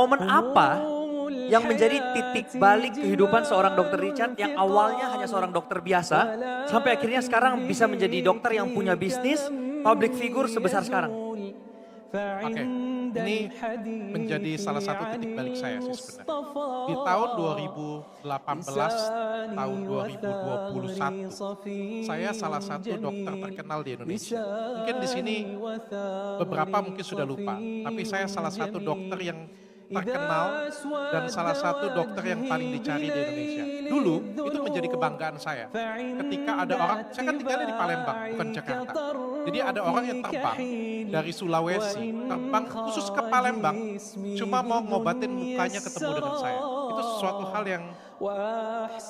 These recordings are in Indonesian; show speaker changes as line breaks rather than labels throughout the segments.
Momen apa yang menjadi titik balik kehidupan seorang Dokter Richard yang awalnya hanya seorang dokter biasa, sampai akhirnya sekarang bisa menjadi dokter yang punya bisnis, public figure sebesar sekarang?
Oke, ini menjadi salah satu titik balik saya sih sebenarnya. Di tahun 2018, tahun 2021, saya salah satu dokter terkenal di Indonesia. Mungkin di sini beberapa mungkin sudah lupa, tapi saya salah satu dokter yang terkenal dan salah satu dokter yang paling dicari di Indonesia. Dulu itu menjadi kebanggaan saya. Ketika ada orang, saya kan tinggalnya di Palembang, bukan Jakarta. Jadi ada orang yang terbang dari Sulawesi, terbang khusus ke Palembang, cuma mau ngobatin mukanya ketemu dengan saya. Itu sesuatu hal yang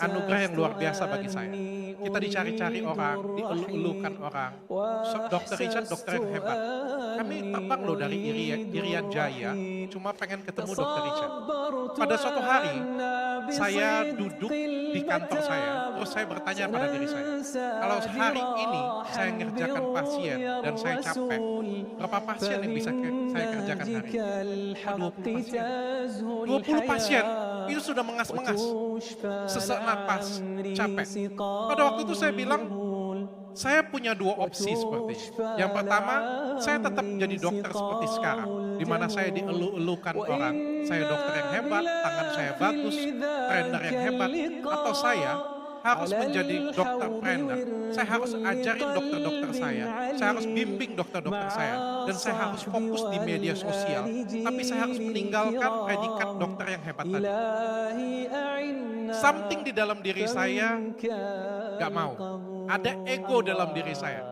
anugerah yang luar biasa bagi saya. Kita dicari-cari orang, dielu-elukan orang. Dokter Richard dokter yang hebat. Kami terbang loh dari Irian Jaya, cuma pengen ketemu Dokter Richard. Pada suatu hari, saya duduk di kantor saya, terus saya bertanya pada diri saya, kalau hari ini saya ngerjakan pasien dan saya capek, berapa pasien yang bisa saya kerjakan hari ini? 20 pasien. 20 pasien, itu sudah mengas-mengas, sesak napas, capek. Pada waktu itu saya bilang, saya punya dua opsi seperti ini. Yang pertama, saya tetap menjadi dokter seperti sekarang, di mana saya dielu-elukan orang, saya dokter yang hebat, tangan saya bagus, trainer yang hebat, atau saya harus menjadi dokter trainer. Saya harus ajarin dokter-dokter saya harus bimbing dokter-dokter saya, dan saya harus fokus di media sosial, tapi saya harus meninggalkan predikat dokter yang hebat tadi. Something di dalam diri saya gak mau. Ada ego dalam diri saya.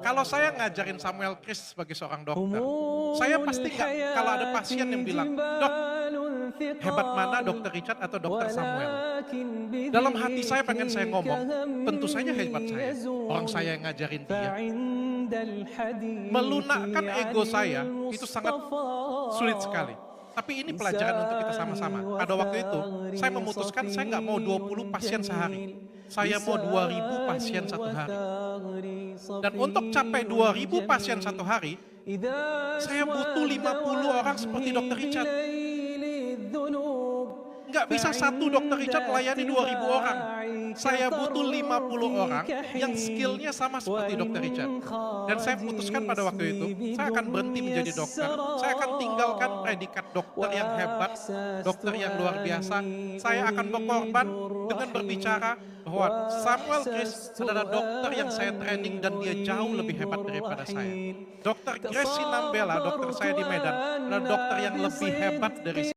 Kalau saya ngajarin Samuel Chris sebagai seorang dokter, saya pasti gak, kalau ada pasien yang bilang, "Dok, hebat mana Dokter Richard atau Dokter Samuel?" Dalam hati saya pengen saya ngomong, tentu saja hebat saya. Orang saya yang ngajarin dia. Melunakkan ego saya itu sangat sulit sekali. Tapi ini pelajaran untuk kita sama-sama. Pada waktu itu, saya memutuskan saya nggak mau 20 pasien sehari. Saya mau 2.000 pasien satu hari. Dan untuk capai 2.000 pasien satu hari, saya butuh 50 orang seperti Dokter Richard. Nggak bisa satu Dokter Richard melayani 2.000 orang. Saya butuh 50 orang yang skillnya sama seperti Dokter Richard. Dan saya putuskan pada waktu itu, saya akan berhenti menjadi dokter. Saya akan tinggalkan predikat dokter yang hebat, dokter yang luar biasa. Saya akan berkorban dengan berbicara bahwa Samuel Chris adalah dokter yang saya training dan dia jauh lebih hebat daripada saya. Dokter Grace Sinambela, dokter saya di Medan, adalah dokter yang lebih hebat dari saya.